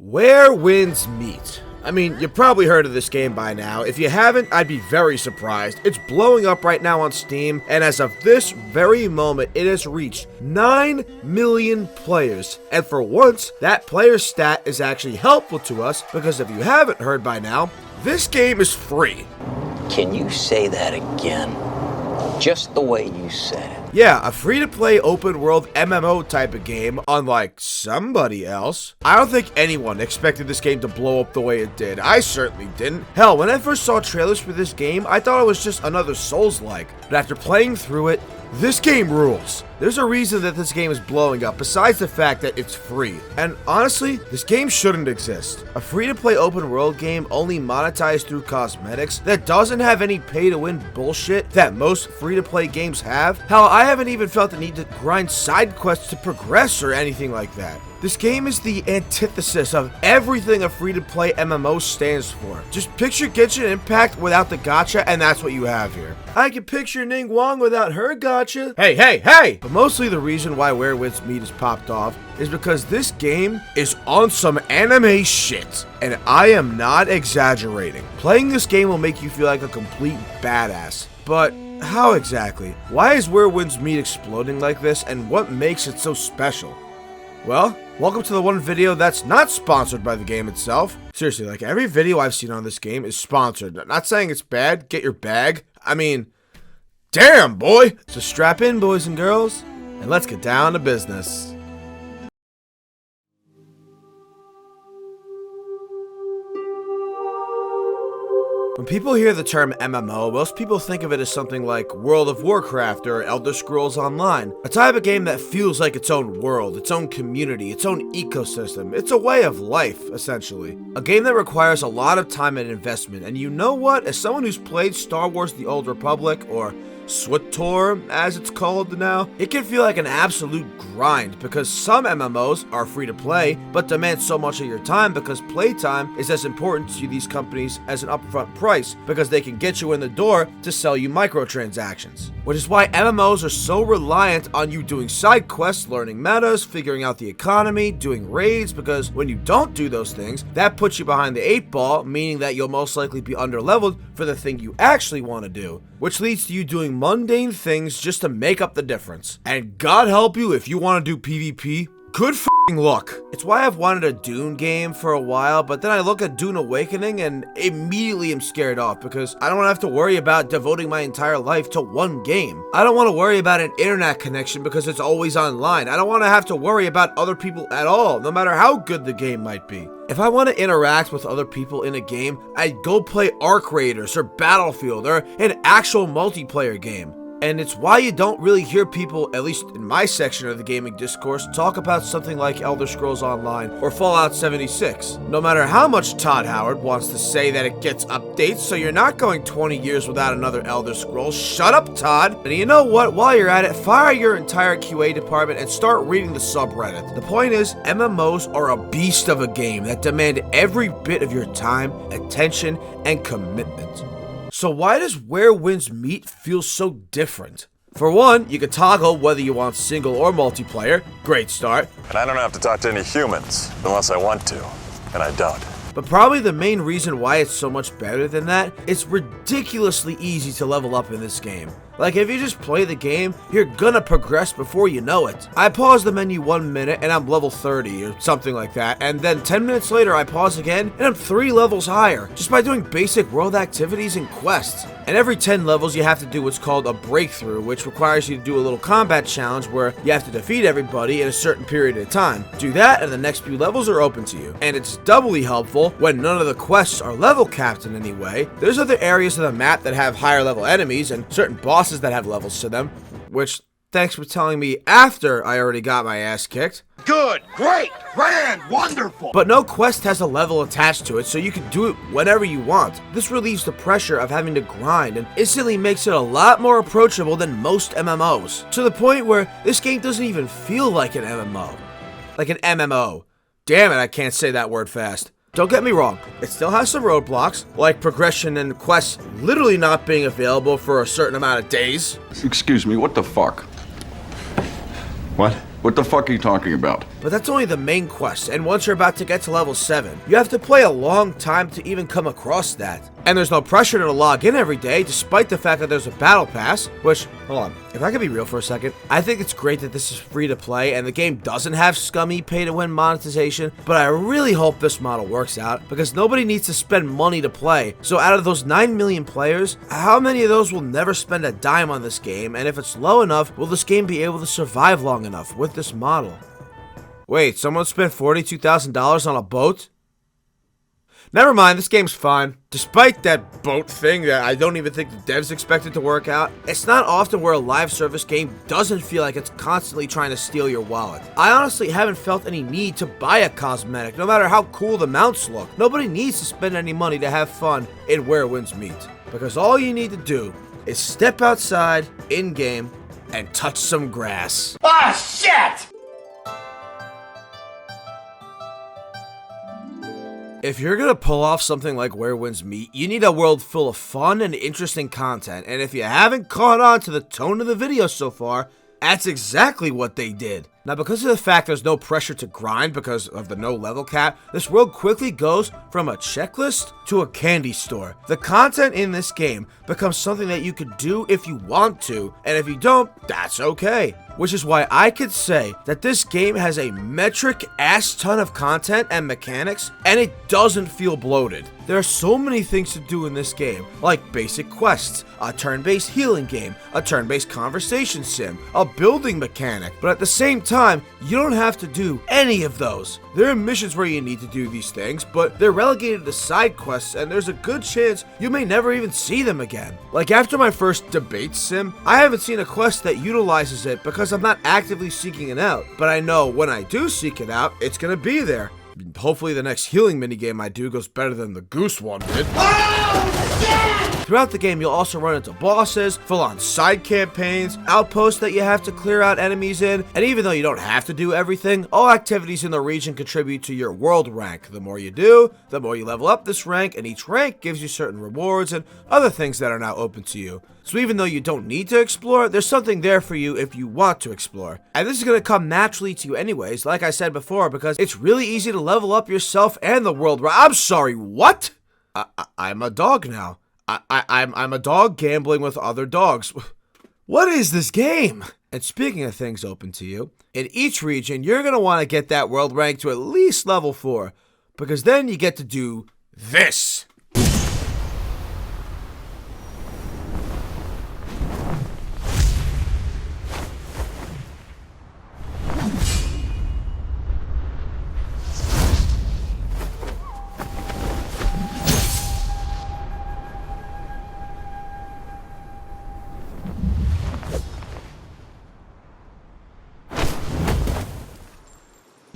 Where winds meet. I mean, you've probably heard of this game by now. If you haven't, I'd be very surprised. It's blowing up right now on Steam, and as of this very moment, it has reached 9 million players. And for once, that player stat is actually helpful to us, because if you haven't heard by now, this game is free. Can you say that again? Just the way you said it. Yeah, a free-to-play open-world MMO type of game, unlike somebody else. I don't think anyone expected this game to blow up the way it did. I certainly didn't. Hell, when I first saw trailers for this game, I thought it was just another Souls-like. But after playing through it, this game rules. There's a reason that this game is blowing up, besides the fact that it's free. And honestly, this game shouldn't exist. A free-to-play open-world game only monetized through cosmetics that doesn't have any pay-to-win bullshit that most free-to-play games have. Hell, I haven't even felt the need to grind side quests to progress or anything like that. This game is the antithesis of everything a free-to-play MMO stands for. Just picture Genshin Impact without the gacha, and that's what you have here. I can picture Ning Wong without her gacha. Hey! But mostly the reason why Where Winds Meet is popped off is because this game is on some anime shit. And I am not exaggerating. Playing this game will make you feel like a complete badass. But how exactly? Why is Where Winds Meet exploding like this, and what makes it so special? Well, welcome to the one video that's not sponsored by the game itself. Seriously, like every video I've seen on this game is sponsored. Not saying it's bad, get your bag. I mean, damn boy! So strap in, boys and girls, and let's get down to business. When people hear the term MMO, most people think of it as something like World of Warcraft or Elder Scrolls Online, a type of game that feels like its own world, its own community, its own ecosystem. It's a way of life, essentially. A game that requires a lot of time and investment, and you know what? As someone who's played Star Wars The Old Republic, or SWTOR, as it's called now, it can feel like an absolute grind because some MMOs are free to play, but demand so much of your time because playtime is as important to these companies as an upfront price because they can get you in the door to sell you microtransactions. Which is why MMOs are so reliant on you doing side quests, learning metas, figuring out the economy, doing raids, because when you don't do those things, that puts you behind the 8 ball, meaning that you'll most likely be underleveled for the thing you actually want to do, which leads to you doing mundane things just to make up the difference. And God help you if you want to do PvP, good f***ing luck. It's why I've wanted a Dune game for a while, but then I look at Dune Awakening and immediately am scared off because I don't want to have to worry about devoting my entire life to one game. I don't want to worry about an internet connection because it's always online. I don't want to have to worry about other people at all, no matter how good the game might be. If I want to interact with other people in a game, I'd go play Arc Raiders or Battlefield or an actual multiplayer game. And it's why you don't really hear people, at least in my section of the gaming discourse, talk about something like Elder Scrolls Online or Fallout 76. No matter how much Todd Howard wants to say that it gets updates so you're not going 20 years without another Elder Scrolls, shut up, Todd! And you know what? While you're at it, fire your entire QA department and start reading the subreddit. The point is, MMOs are a beast of a game that demand every bit of your time, attention, and commitment. So why does Where Winds Meet feel so different? For one, you can toggle whether you want single or multiplayer. Great start. And I don't have to talk to any humans unless I want to, and I don't. But probably the main reason why it's so much better than that, it's ridiculously easy to level up in this game. Like, if you just play the game, you're gonna progress before you know it. I pause the menu 1 minute and I'm level 30 or something like that, and then 10 minutes later I pause again and I'm 3 levels higher, just by doing basic world activities and quests. And every 10 levels you have to do what's called a breakthrough, which requires you to do a little combat challenge where you have to defeat everybody in a certain period of time. Do that and the next few levels are open to you. And it's doubly helpful when none of the quests are level capped in any way. There's other areas of the map that have higher level enemies and certain bosses that have levels to them, which, thanks for telling me after I already got my ass kicked. Good, great, grand, wonderful! But no quest has a level attached to it, so you can do it whenever you want. This relieves the pressure of having to grind and instantly makes it a lot more approachable than most MMOs, to the point where this game doesn't even feel like an MMO. Like an MMO. Damn it, I can't say that word fast. Don't get me wrong, it still has some roadblocks, like progression and quests literally not being available for a certain amount of days. Excuse me, what the fuck? What? What the fuck are you talking about? But that's only the main quest, and once you're about to get to level 7, you have to play a long time to even come across that. And there's no pressure to log in every day, despite the fact that there's a battle pass, which, hold on, if I could be real for a second, I think it's great that this is free to play and the game doesn't have scummy pay-to-win monetization, but I really hope this model works out, because nobody needs to spend money to play. So out of those 9 million players, how many of those will never spend a dime on this game, and if it's low enough, will this game be able to survive long enough with this model? Wait, someone spent $42,000 on a boat? Never mind, this game's fine. Despite that boat thing that I don't even think the devs expected to work out, it's not often where a live service game doesn't feel like it's constantly trying to steal your wallet. I honestly haven't felt any need to buy a cosmetic, no matter how cool the mounts look. Nobody needs to spend any money to have fun in Where Winds Meet, because all you need to do is step outside, in-game, and touch some grass. Ah, shit! If you're gonna pull off something like Where Winds Meet, you need a world full of fun and interesting content, and if you haven't caught on to the tone of the video so far, that's exactly what they did. Now, because of the fact there's no pressure to grind because of the no level cap, this world quickly goes from a checklist to a candy store. The content in this game becomes something that you could do if you want to, and if you don't, that's okay. Which is why I could say that this game has a metric ass ton of content and mechanics, and it doesn't feel bloated. There are so many things to do in this game, like basic quests, a turn-based healing game, a turn-based conversation sim, a building mechanic, but at the same time, you don't have to do any of those. There are missions where you need to do these things, but they're relegated to side quests, and there's a good chance you may never even see them again. Like after my first debate sim, I haven't seen a quest that utilizes it because I'm not actively seeking it out, but I know when I do seek it out, it's gonna be there. Hopefully the next healing minigame I do goes better than the goose one did. Throughout the game, you'll also run into bosses, full-on side campaigns, outposts that you have to clear out enemies in, and even though you don't have to do everything, all activities in the region contribute to your world rank. The more you do, the more you level up this rank, and each rank gives you certain rewards and other things that are now open to you. So even though you don't need to explore, there's something there for you if you want to explore. And this is going to come naturally to you anyways, like I said before, because it's really easy to level up yourself and the world. I'm sorry, what? I'm a dog now. I'm a dog gambling with other dogs. What is this game? And speaking of things open to you, in each region, you're going to want to get that world rank to at least level 4, because then you get to do this.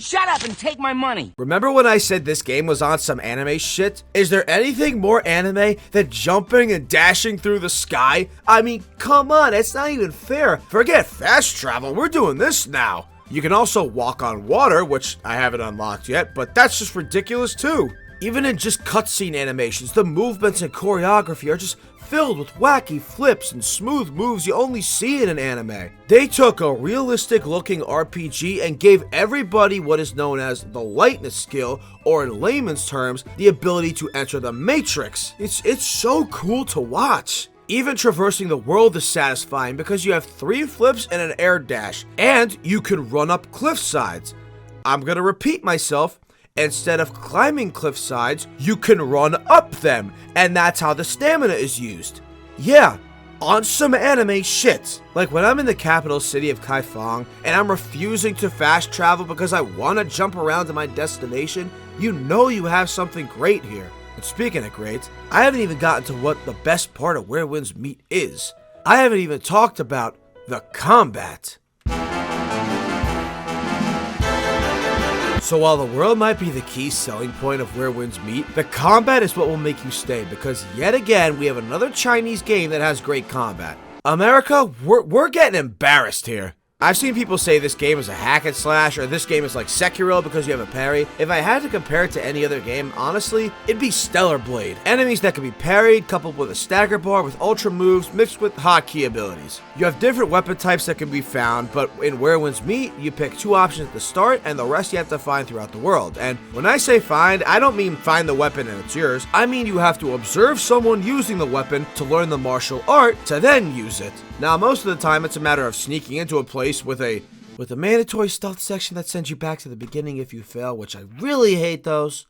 Shut up and take my money! Remember when I said this game was on some anime shit? Is there anything more anime than jumping and dashing through the sky? I mean, come on, it's not even fair. Forget fast travel, we're doing this now. You can also walk on water, which I haven't unlocked yet, but that's just ridiculous too. Even in just cutscene animations, the movements and choreography are just filled with wacky flips and smooth moves you only see in an anime. They took a realistic looking RPG and gave everybody what is known as the lightness skill, or in layman's terms, the ability to enter the Matrix. It's so cool to watch. Even traversing the world is satisfying because you have 3 flips and an air dash, and you can run up cliff sides. I'm gonna repeat myself. Instead of climbing cliff sides, you can run up them, and that's how the stamina is used. Yeah, on some anime shit. Like when I'm in the capital city of Kaifeng, and I'm refusing to fast travel because I want to jump around to my destination, you know you have something great here. And speaking of great, I haven't even gotten to what the best part of Where Winds Meet is. I haven't even talked about the combat. So while the world might be the key selling point of Where Winds Meet, the combat is what will make you stay, because yet again, we have another Chinese game that has great combat. America, we're getting embarrassed here. I've seen people say this game is a hack and slash, or this game is like Sekiro because you have a parry. If I had to compare it to any other game, honestly, it'd be Stellar Blade. Enemies that can be parried, coupled with a stagger bar with ultra moves, mixed with hotkey abilities. You have different weapon types that can be found, but in Where Winds Meet, you pick 2 options at the start, and the rest you have to find throughout the world. And when I say find, I don't mean find the weapon and it's yours. I mean you have to observe someone using the weapon to learn the martial art to then use it. Now, most of the time, it's a matter of sneaking into a place with a mandatory stealth section that sends you back to the beginning if you fail, which I really hate those.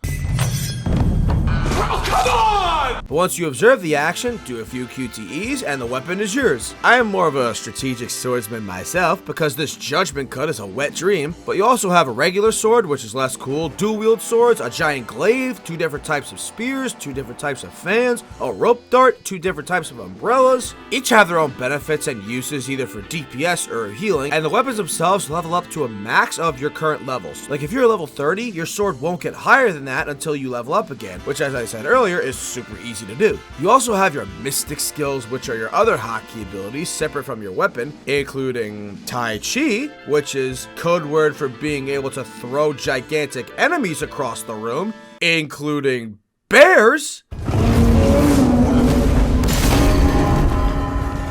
Oh, come on! But once you observe the action, do a few QTEs, and the weapon is yours. I am more of a strategic swordsman myself, because this judgment cut is a wet dream, but you also have a regular sword, which is less cool, dual-wield swords, a giant glaive, 2 different types of spears, 2 different types of fans, a rope dart, 2 different types of umbrellas. Each have their own benefits and uses, either for DPS or healing, and the weapons themselves level up to a max of your current levels. Like if you're level 30, your sword won't get higher than that until you level up again, which, as I said earlier, is super easy to do. You also have your mystic skills, which are your other hotkey abilities separate from your weapon, including Tai Chi, which is code word for being able to throw gigantic enemies across the room, including bears.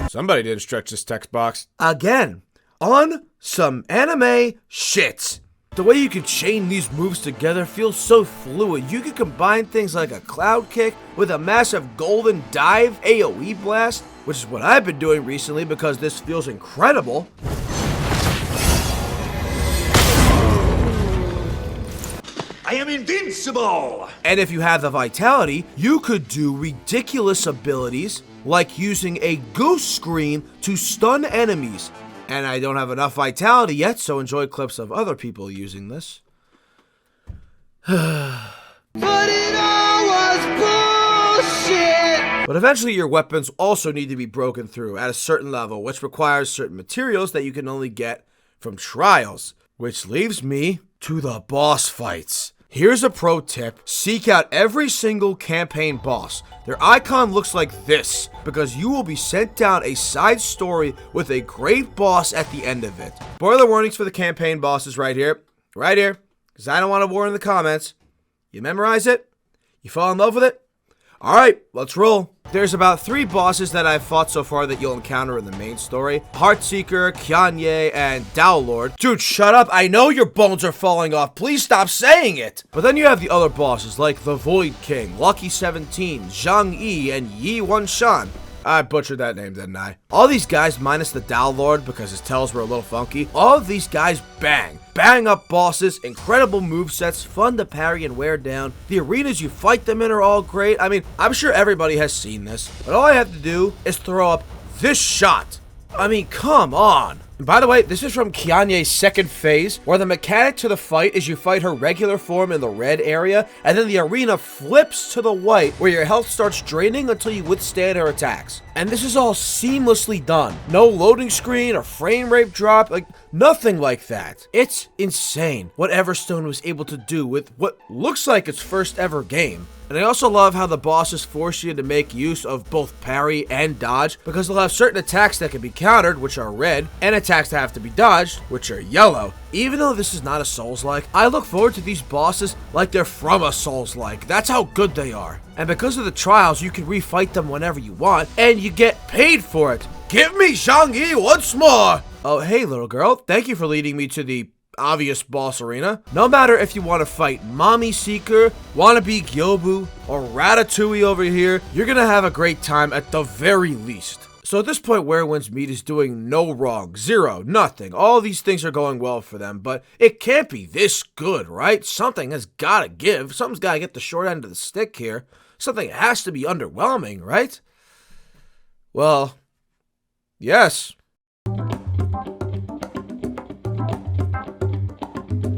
Somebody didn't stretch this text box. Again, on some anime shit. The way you can chain these moves together feels so fluid. You can combine things like a cloud kick with a massive golden dive AoE blast, which is what I've been doing recently because this feels incredible. I am invincible! And if you have the vitality, you could do ridiculous abilities like using a goose scream to stun enemies. And I don't have enough vitality yet, so enjoy clips of other people using this. But it all was bullshit! But eventually your weapons also need to be broken through at a certain level, which requires certain materials that you can only get from trials. Which leaves me to the boss fights. Here's a pro tip: seek out every single campaign boss. Their icon looks like this, because you will be sent down a side story with a great boss at the end of it. Spoiler warnings for the campaign bosses right here, because I don't want a war in the comments. You memorize it? You fall in love with it? Alright, let's roll. There's about 3 bosses that I've fought so far that you'll encounter in the main story. Heartseeker, Kyanye, and Dowlord. Dude, shut up. I know your bones are falling off. Please stop saying it. But then you have the other bosses like the Void King, Lucky 17, Zhang Yi, and Yi Wanshan. I butchered that name, didn't I? All these guys, minus the Dowlord, because his tells were a little funky, all of these guys bang up bosses, incredible movesets, fun to parry and wear down. The arenas you fight them in are all great. I mean, I'm sure everybody has seen this, but all I have to do is throw up this shot. I mean, come on. And by the way, this is from Kyanye's second phase, where the mechanic to the fight is you fight her regular form in the red area, and then the arena flips to the white, where your health starts draining until you withstand her attacks. And this is all seamlessly done. No loading screen or frame rate drop, like nothing like that. It's insane what Everstone was able to do with what looks like its first ever game. And I also love how the bosses force you to make use of both parry and dodge, because they'll have certain attacks that can be countered, which are red, and attacks that have to be dodged, which are yellow. Even though this is not a Souls-like, I look forward to these bosses like they're from a Souls-like. That's how good they are. And because of the trials, you can refight them whenever you want, and you get paid for it. Give me Zhang Yi once more! Oh, hey little girl, thank you for leading me to the obvious boss arena. No matter if you want to fight Mommy Seeker, Wannabe Gyobu, or Ratatouille over here, you're gonna have a great time at the very least. So at this point, Where Winds Meet is doing no wrong. 0, nothing. All these things are going well for them, but it can't be this good, right? Something has gotta give. Something's gotta get the short end of the stick here. Something has to be underwhelming, right? Well, yes.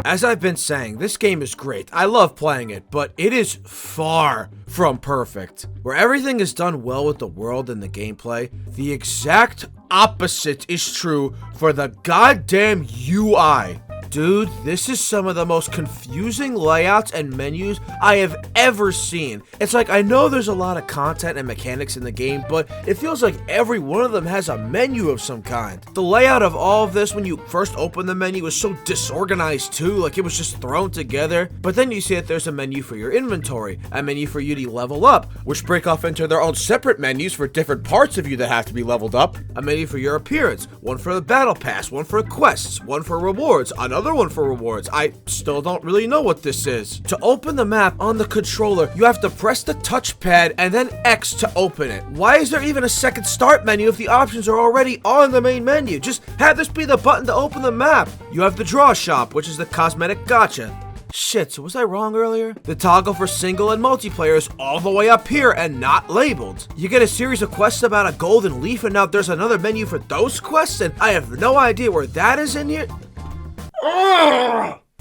As I've been saying, this game is great. I love playing it, but it is far from perfect. Where everything is done well with the world and the gameplay, the exact opposite is true for the goddamn UI. Dude, this is some of the most confusing layouts and menus I have ever seen. It's like, I know there's a lot of content and mechanics in the game, but it feels like every one of them has a menu of some kind. The layout of all of this when you first open the menu was so disorganized too, like it was just thrown together. But then you see that there's a menu for your inventory, a menu for you to level up, which break off into their own separate menus for different parts of you that have to be leveled up, a menu for your appearance, one for the battle pass, one for quests, one for rewards, another one for rewards. I still don't really know what this is. To open the map on the controller, you have to press the touchpad and then X to open it. Why is there even a second start menu if the options are already on the main menu? Just have this be the button to open the map. You have the draw shop, which is the cosmetic gacha. Shit, so was I wrong earlier? The toggle for single and multiplayer is all the way up here and not labeled. You get a series of quests about a golden leaf and now there's another menu for those quests and I have no idea where that is in here.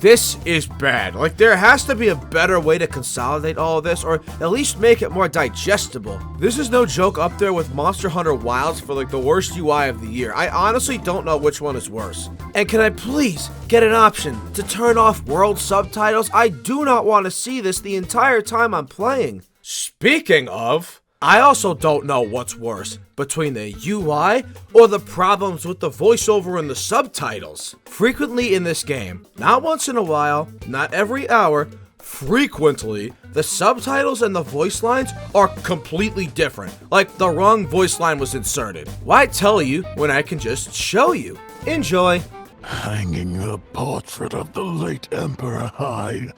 This is bad. Like, there has to be a better way to consolidate all of this, or at least make it more digestible. This is no joke up there with Monster Hunter Wilds for like the worst UI of the year. I honestly don't know which one is worse. And can I please get an option to turn off world subtitles? I do not want to see this the entire time I'm playing. Speaking of, I also don't know what's worse, between the UI or the problems with the voiceover and the subtitles. Frequently in this game, not once in a while, not every hour, frequently, the subtitles and the voice lines are completely different. Like the wrong voice line was inserted. Why tell you when I can just show you? Enjoy. Hanging the portrait of the late Emperor high,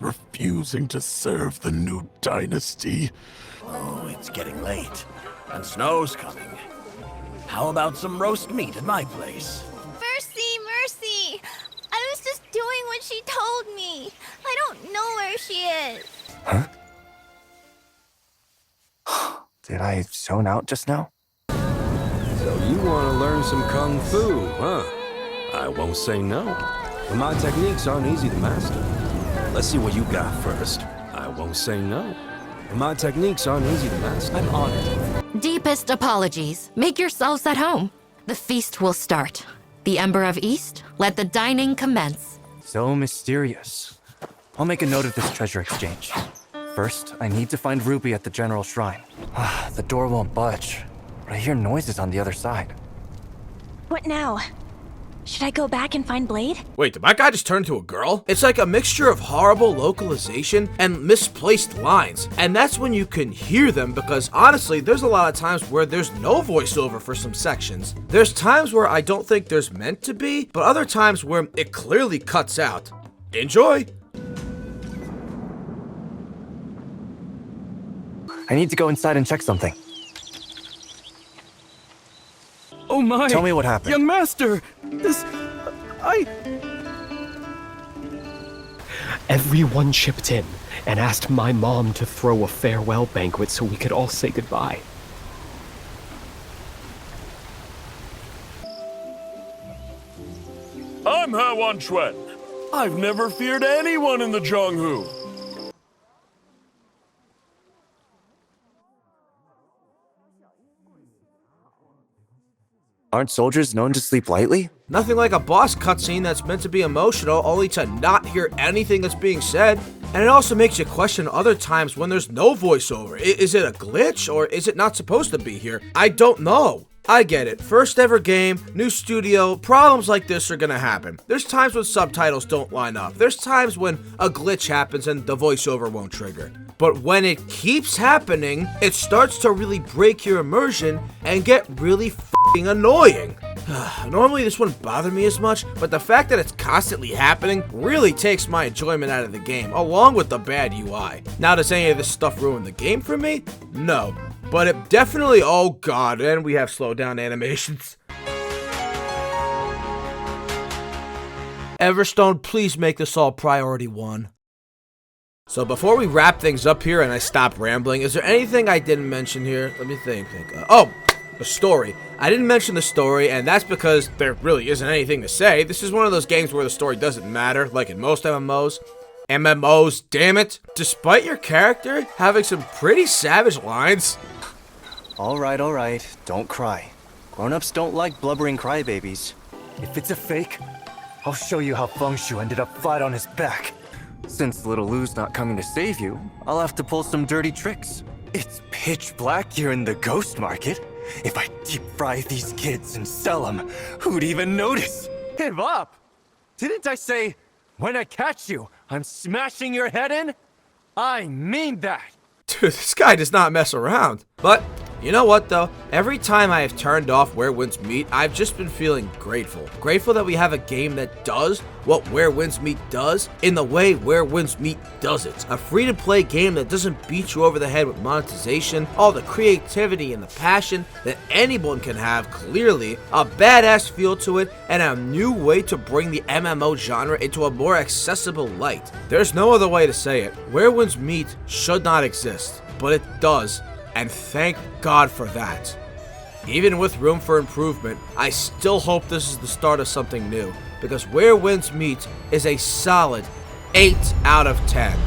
refusing to serve the new dynasty. Oh, it's getting late, and snow's coming. How about some roast meat at my place? Mercy, Mercy! I was just doing what she told me. I don't know where she is. Huh? Did I zone out just now? So you want to learn some kung fu, huh? I won't say no. But my techniques aren't easy to master. Let's see what you got first. I won't say no. My techniques aren't easy to master. I'm on it. Deepest apologies. Make yourselves at home. The feast will start. The Ember of East, let the dining commence. So mysterious. I'll make a note of this treasure exchange. First, I need to find Ruby at the General Shrine. The door won't budge, but I hear noises on the other side. What now? Should I go back and find Blade? Wait, did my guy just turn into a girl? It's like a mixture of horrible localization and misplaced lines. And that's when you can hear them because honestly, there's a lot of times where there's no voiceover for some sections. There's times where I don't think there's meant to be, but other times where it clearly cuts out. Enjoy! I need to go inside and check something. Oh my! Tell me what happened. Young master! Everyone chipped in and asked my mom to throw a farewell banquet so we could all say goodbye. I'm Ha Wan Chuen. I've never feared anyone in the Zhonghu. Aren't soldiers known to sleep lightly? Nothing like a boss cutscene that's meant to be emotional only to not hear anything that's being said. And it also makes you question other times when there's no voiceover. Is it a glitch or is it not supposed to be here? I don't know. I get it. First ever game, new studio, problems like this are gonna happen. There's times when subtitles don't line up. There's times when a glitch happens and the voiceover won't trigger. But when it keeps happening, it starts to really break your immersion and get really f***ing annoying. Normally this wouldn't bother me as much, but the fact that it's constantly happening really takes my enjoyment out of the game, along with the bad UI. Now, does any of this stuff ruin the game for me? No. But it definitely, oh god, and we have slowed down animations. Everstone, please make this all priority 1. So before we wrap things up here and I stop rambling, is there anything I didn't mention here? Let me think. The story. I didn't mention the story, and that's because there really isn't anything to say. This is one of those games where the story doesn't matter, like in most MMOs. MMOs, damn it. Despite your character having some pretty savage lines. All right. Don't cry. Grown-ups don't like blubbering crybabies. If it's a fake, I'll show you how Fengshu ended up flat on his back. Since little Lou's not coming to save you, I'll have to pull some dirty tricks. It's pitch black here in the ghost market. If I deep fry these kids and sell them, who'd even notice? Hey, Bob! Didn't I say, when I catch you, I'm smashing your head in? I mean that! Dude, this guy does not mess around. But, you know what though? Every time I have turned off Where Winds Meet, I've just been feeling grateful. Grateful that we have a game that does what Where Winds Meet does in the way Where Winds Meet does it. A free-to-play game that doesn't beat you over the head with monetization, all the creativity and the passion that anyone can have, clearly, a badass feel to it, and a new way to bring the MMO genre into a more accessible light. There's no other way to say it. Where Winds Meet should not exist, but it does, and thank God for that. Even with room for improvement, I still hope this is the start of something new, because Where Winds Meet is a solid 8 out of 10.